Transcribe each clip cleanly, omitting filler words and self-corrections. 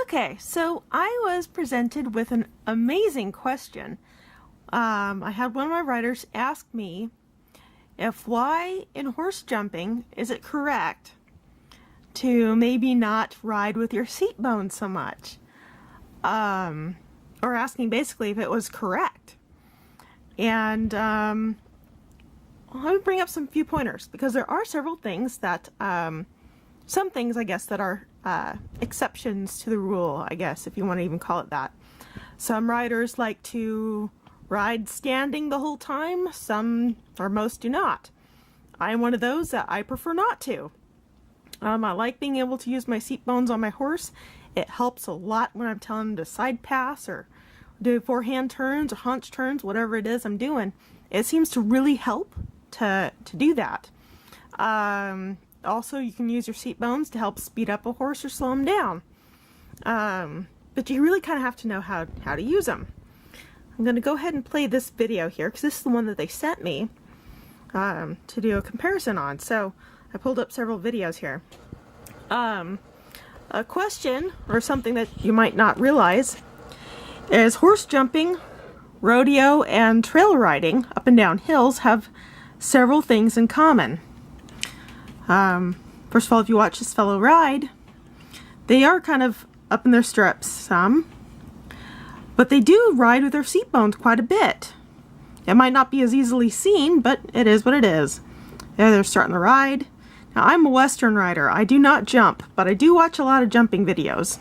Okay, so I was presented with an amazing question. I had one of my writers ask me if why in horse jumping is it correct to maybe not ride with your seat bones so much? Or asking basically if it was correct. And let me bring up some few pointers because there are several things that some things, I guess, that are exceptions to the rule, I guess, if you want to even call it that. Some riders like to ride standing the whole time. Some or most do not. I am one of those that I prefer not to. I like being able to use my seat bones on my horse. It helps a lot when I'm telling him to side pass or do forehand turns or haunch turns, whatever it is I'm doing. It seems to really help to do that. Also, you can use your seat bones to help speed up a horse or slow him down. But you really kind of have to know how to use them. I'm going to go ahead and play this video here because this is the one that they sent me to do a comparison on. So I pulled up several videos here. A question, or something that you might not realize, is horse jumping, rodeo, and trail riding up and down hills have several things in common. First of all, if you watch this fellow ride, they are kind of up in their stirrups some, but they do ride with their seat bones quite a bit. It might not be as easily seen, but it is what it is. There they're starting to ride. Now, I'm a Western rider. I do not jump, but I do watch a lot of jumping videos.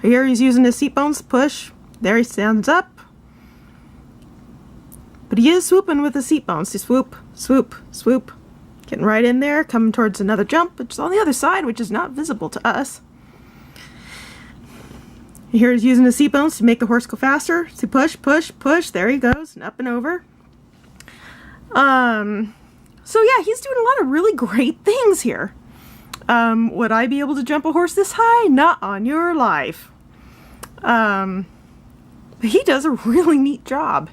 Here he's using his seat bones to push. There he stands up. But he is swooping with his seat bones. He swoop, swoop, swoop. Getting right in there, coming towards another jump, which is on the other side, which is not visible to us. Here he's using his seat bones to make the horse go faster. So push, push, push. There he goes, and up and over. So yeah, he's doing a lot of really great things here. Would I be able to jump a horse this high? Not on your life. But he does a really neat job.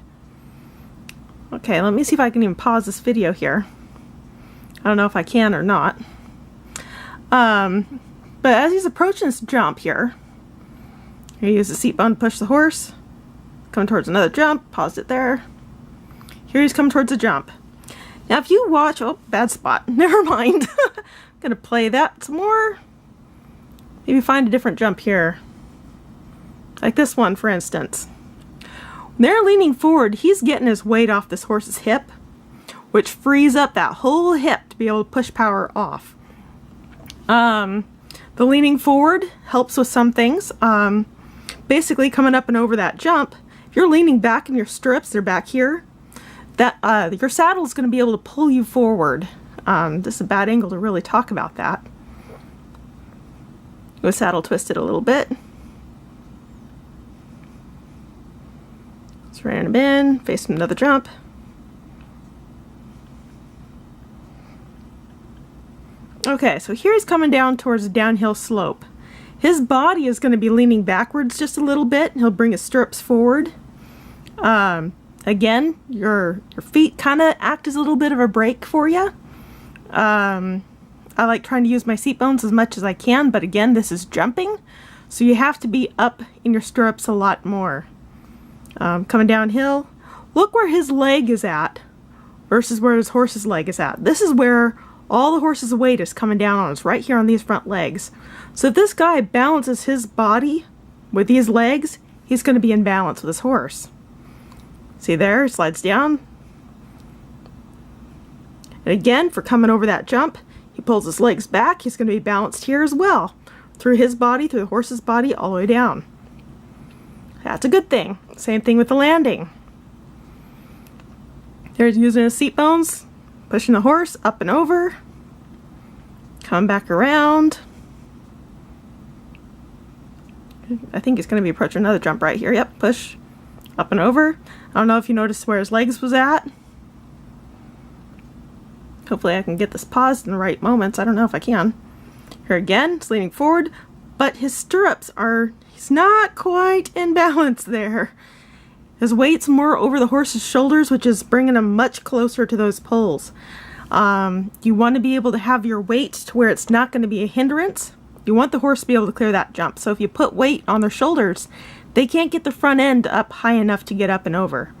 Okay, let me see if I can even pause this video here. I don't know if I can or not. But as he's approaching this jump here, he uses the seat bone to push the horse. Coming towards another jump, paused it there. Here he's coming towards a jump. Now if you watch, oh, bad spot, never mind. I'm gonna play that some more. Maybe find a different jump here. Like this one, for instance. When they're leaning forward, he's getting his weight off this horse's hip, which frees up that whole hip to be able to push power off. The leaning forward helps with some things. Basically, coming up and over that jump, if you're leaning back in your stirrups, they're back here, that your saddle is going to be able to pull you forward. This is a bad angle to really talk about that. The saddle twisted a little bit. Let's ran him in, facing another jump. Okay, so here he's coming down towards a downhill slope. His body is going to be leaning backwards just a little bit. He'll bring his stirrups forward. Again, your feet kind of act as a little bit of a brake for you. I like trying to use my seat bones as much as I can, but again, this is jumping, so you have to be up in your stirrups a lot more. Coming downhill, look where his leg is at versus where his horse's leg is at. This is where all the horse's weight is coming down on us, right here on these front legs. So if this guy balances his body with these legs, he's going to be in balance with his horse. See there, slides down. And again, for coming over that jump, he pulls his legs back. He's going to be balanced here as well, through his body, through the horse's body, all the way down. That's a good thing. Same thing with the landing. There's using his seat bones, pushing the horse up and over, coming back around. I think he's going to be approaching another jump right here. Yep, push up and over. I don't know if you noticed where his legs was at. Hopefully I can get this paused in the right moments. I don't know if I can. Here again, it's leaning forward, but his stirrups are, he's not quite in balance there. His weight's more over the horse's shoulders, which is bringing him much closer to those poles. You want to be able to have your weight to where it's not going to be a hindrance You want the horse to be able to clear that jump. So if you put weight on their shoulders, they can't get the front end up high enough to get up and over.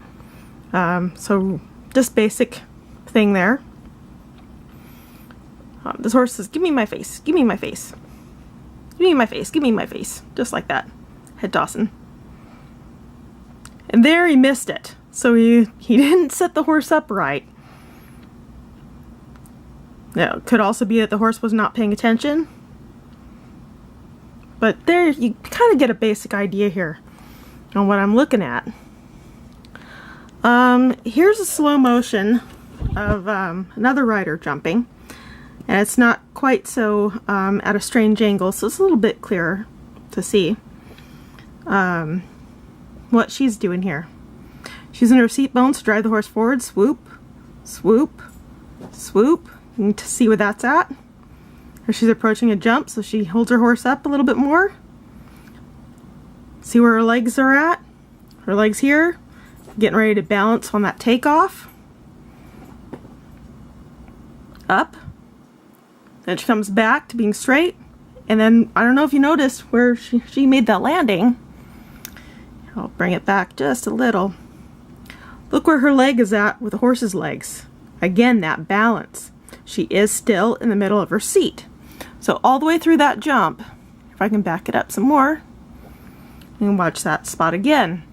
So just basic thing there. This horse says, give me my face, give me my face. Give me my face, give me my face. Just like that. Head tossing. And there he missed it. So he didn't set the horse up right. Now, it could also be that the horse was not paying attention. But there you kind of get a basic idea here on what I'm looking at. Here's a slow motion of another rider jumping. And it's not quite so at a strange angle, so it's a little bit clearer to see what she's doing here. She's in her seat bones to drive the horse forward. Swoop, swoop, swoop. You need to see where that's at. Or she's approaching a jump, so she holds her horse up a little bit more. See where her legs are at? Her legs here, getting ready to balance on that takeoff. Up. Then she comes back to being straight. And then, I don't know if you noticed where she made that landing. I'll bring it back just a little. Look where her leg is at with the horse's legs. Again, that balance. She is still in the middle of her seat. So all the way through that jump, if I can back it up some more, and watch that spot again.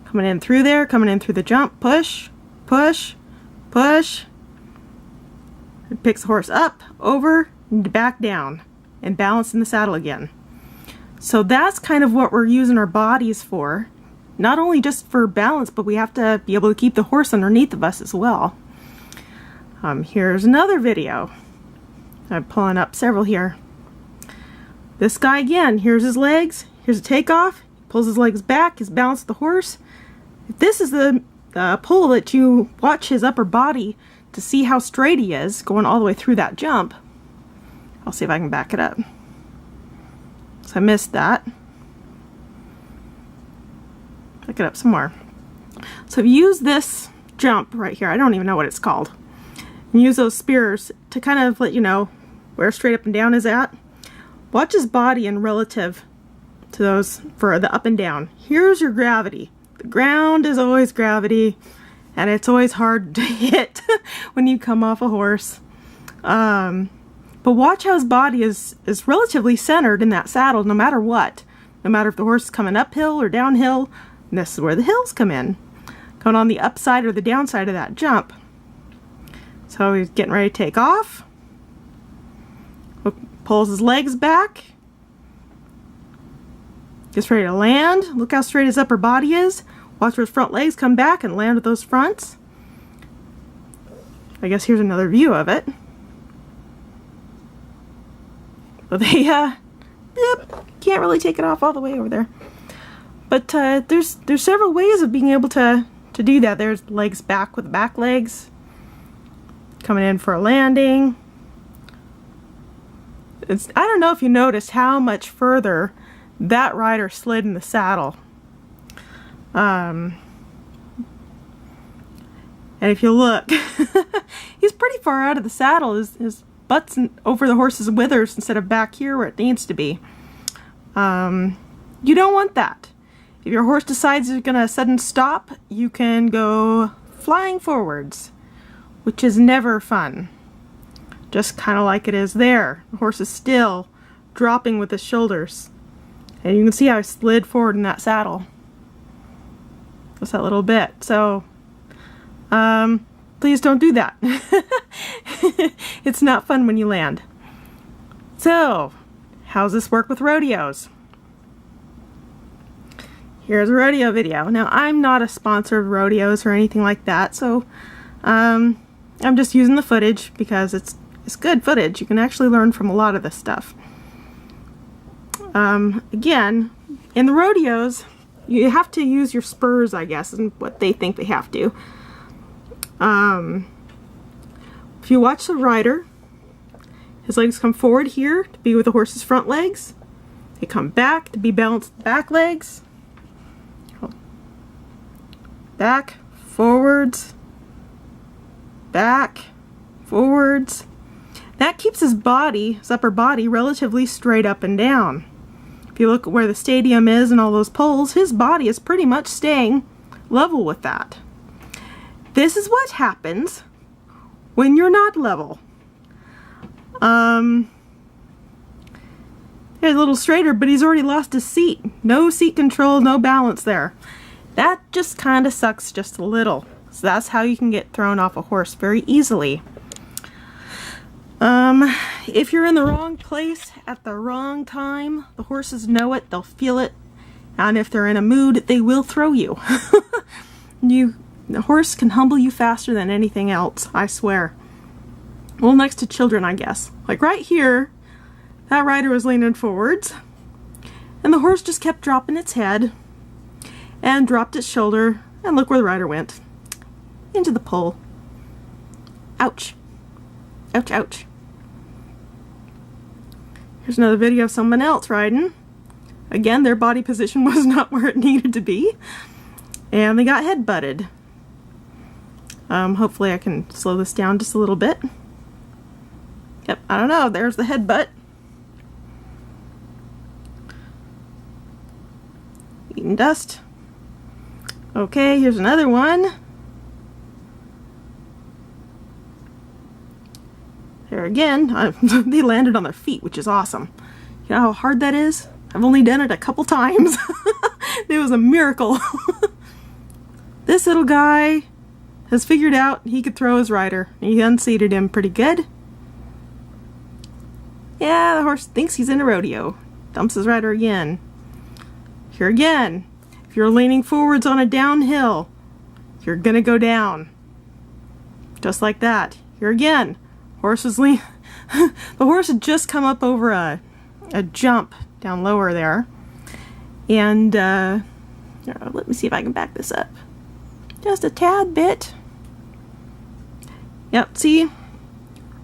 Coming in through there, coming in through the jump, push, push, push. It picks the horse up, over, and back down, and balance in the saddle again. So that's kind of what we're using our bodies for. Not only just for balance, but we have to be able to keep the horse underneath of us as well. Here's another video. I'm pulling up several here. This guy again, here's his legs, here's a takeoff, he pulls his legs back, his balance of the horse. If this is the pull that you watch his upper body to see how straight he is going all the way through that jump. I'll see if I can back it up. So I missed that. Back it up some more. So I've used this jump right here. I don't even know what it's called. And use those spears to kind of let you know where straight up and down is at. Watch his body in relative to those for the up and down. Here's your gravity. The ground is always gravity, and it's always hard to hit when you come off a horse. But watch how his body is relatively centered in that saddle no matter what. No matter if the horse is coming uphill or downhill. And this is where the hills come in. Going on the upside or the downside of that jump. So he's getting ready to take off. Pulls his legs back. Gets ready to land. Look how straight his upper body is. Watch where his front legs come back and land with those fronts. I guess here's another view of it. But they, can't really take it off all the way over there. But there's several ways of being able to do that. There's legs back with the back legs. Coming in for a landing. I don't know if you noticed how much further that rider slid in the saddle. And if you look, he's pretty far out of the saddle. His butt's over the horse's withers instead of back here where it needs to be. You don't want that. If your horse decides it's going to sudden stop, you can go flying forwards, which is never fun. Just kind of like it is there. The horse is still dropping with his shoulders. And you can see how I slid forward in that saddle. Just that little bit. So, please don't do that. It's not fun when you land. So, how's this work with rodeos? Here's a rodeo video. Now, I'm not a sponsor of rodeos or anything like that, so I'm just using the footage because it's good footage. You can actually learn from a lot of this stuff. Again, in the rodeos, you have to use your spurs, I guess, and what they think they have to. If you watch the rider, his legs come forward here to be with the horse's front legs. They come back to be balanced with the back legs. Back, forwards, back, forwards. That keeps his body, his upper body, relatively straight up and down. If you look at where the stadium is and all those poles, his body is pretty much staying level with that. This is what happens when you're not level. He's a little straighter, but he's already lost his seat. No seat control, no balance there. That just kind of sucks just a little. So that's how you can get thrown off a horse very easily. If you're in the wrong place at the wrong time, the horses know it, they'll feel it, and if they're in a mood, they will throw you. The horse can humble you faster than anything else, I swear. Well, next to children, I guess. Like right here, that rider was leaning forwards, and the horse just kept dropping its head and dropped its shoulder, and look where the rider went. Into the pole. Ouch. Ouch, ouch. Here's another video of someone else riding. Again, their body position was not where it needed to be, and they got head-butted. Hopefully I can slow this down just a little bit. Yep, I don't know, there's the headbutt. Eating dust. Okay, here's another one. There again, they landed on their feet, which is awesome. You know how hard that is? I've only done it a couple times. It was a miracle. This little guy has figured out he could throw his rider. He unseated him pretty good. Yeah, the horse thinks he's in a rodeo. Dumps his rider again. Here again. If you're leaning forwards on a downhill, you're gonna go down. Just like that. Here again. The horse had just come up over a jump down lower there. And, let me see if I can back this up. Just a tad bit. Yep, see?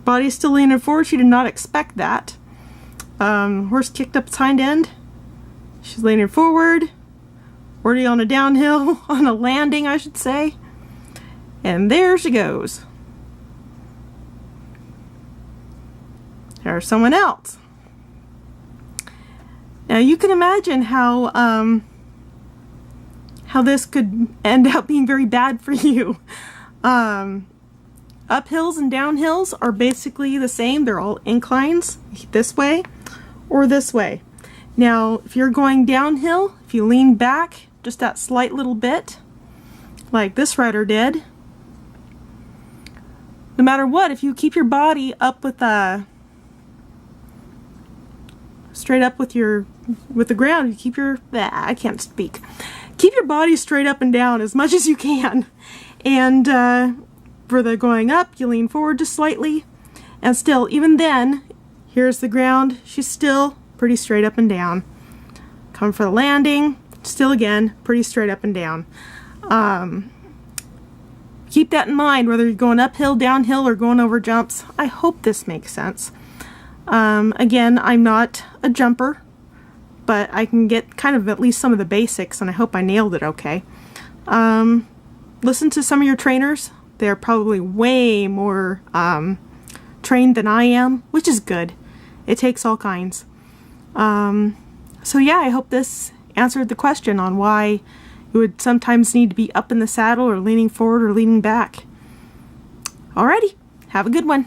Body's still leaning forward. She did not expect that. Horse kicked up its hind end. She's leaning forward. Already on a downhill, on a landing, I should say. And there she goes. There's someone else. Now you can imagine how this could end up being very bad for you. Uphills and downhills are basically the same. They're all inclines, this way or this way. Now, if you're going downhill, if you lean back just that slight little bit, like this rider did, no matter what, if you keep your body up with straight up with the ground, you keep your, I can't speak. Keep your body straight up and down as much as you can. And for the going up, you lean forward just slightly. And still, even then, here's the ground. She's still pretty straight up and down. Come for the landing, still again, pretty straight up and down. Keep that in mind, whether you're going uphill, downhill, or going over jumps. I hope this makes sense. Again, I'm not a jumper, but I can get kind of at least some of the basics, and I hope I nailed it okay. Listen to some of your trainers. They're probably way more trained than I am, which is good. It takes all kinds. So yeah, I hope this answered the question on why you would sometimes need to be up in the saddle or leaning forward or leaning back. Alrighty, have a good one.